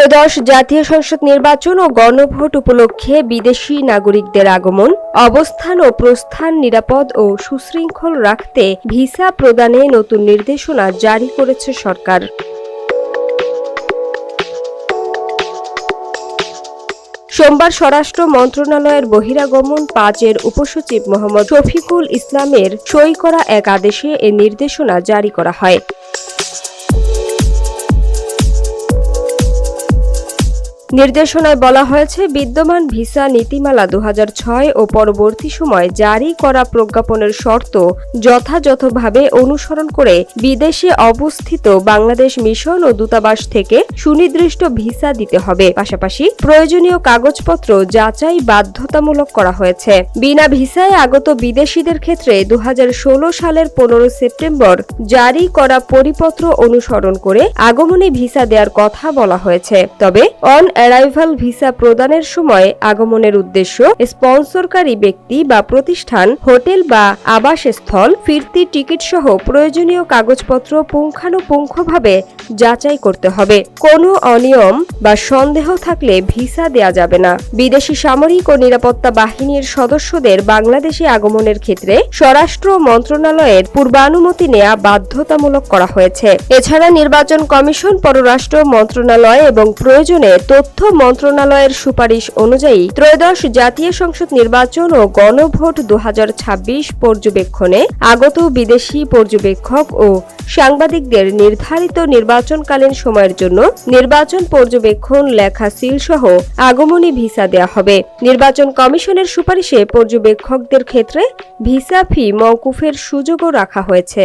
ত্রয়োদশ জাতীয় সংসদ নির্বাচন ও গণভোট উপলক্ষে বিদেশি নাগরিকদের আগমন, অবস্থান ও প্রস্থান নিরাপদ ও সুশৃঙ্খল রাখতে ভিসা প্রদানে নতুন নির্দেশনা জারি করেছে সরকার। সোমবার স্বরাষ্ট্র মন্ত্রণালয়ের বহিরাগমন ৫-এর উপসচিব মোহাম্মদ শফিকুল ইসলামের সই করা এক আদেশে এ নির্দেশনা জারি করা হয়। নির্দেশনায় বলা হয়েছে, বিদ্যমান ভিসা নীতিমালা ২০০৬ ও পরবর্তী সময় জারি করা প্রজ্ঞাপনের শর্ত যথাযথভাবে অনুসরণ করে বিদেশে অবস্থিত বাংলাদেশ মিশন ও দূতাবাস থেকে সুনির্দিষ্ট ভিসা দিতে হবে। পাশাপাশি প্রয়োজনীয় কাগজপত্র যাচাই বাধ্যতামূলক করা হয়েছে। বিনা ভিসায় আগত বিদেশিদের ক্ষেত্রে ২০১৬ সালের ১৫ সেপ্টেম্বর জারি করা পরিপত্র অনুসরণ করে আগমনী ভিসা দেওয়ার কথা বলা হয়েছে। তবে অ্যারাইভাল ভিসা প্রদানের সময় আগমনের উদ্দেশ্য, স্পন্সরকারী ব্যক্তি বা প্রতিষ্ঠান, হোটেল বা আবাসস্থল, ফিরতি টিকিট সহ প্রয়োজনীয় কাগজপত্র পুঙ্খানুপুঙ্খভাবে যাচাই করতে হবে। কোনো অনিয়ম বা সন্দেহ থাকলে ভিসা দেয়া যাবে না। বিদেশি সামরিক ও নিরাপত্তা বাহিনীর সদস্যদের বাংলাদেশে আগমনের ক্ষেত্রে স্বরাষ্ট্র মন্ত্রণালয়ের পূর্বানুমতি নেওয়া বাধ্যতামূলক করা হয়েছে। এছাড়া নির্বাচন কমিশন, পররাষ্ট্র মন্ত্রণালয় এবং প্রয়োজনে তথ্য মন্ত্রণালয়ের সুপারিশ অনুযায়ী ত্রয়োদশ জাতীয় সংসদ নির্বাচন ও গণভোট ২০২৬ পর্যবেক্ষণে আগত বিদেশি পর্যবেক্ষক ও সাংবাদিকদের নির্ধারিত নির্বাচনকালীন সময়ের জন্য নির্বাচন পর্যবেক্ষণ লেখা সিল সহ আগমনী ভিসা দেয়া হবে। নির্বাচন কমিশনের সুপারিশে পর্যবেক্ষকদের ক্ষেত্রে ভিসা ফি মওকুফের সুযোগও রাখা হয়েছে।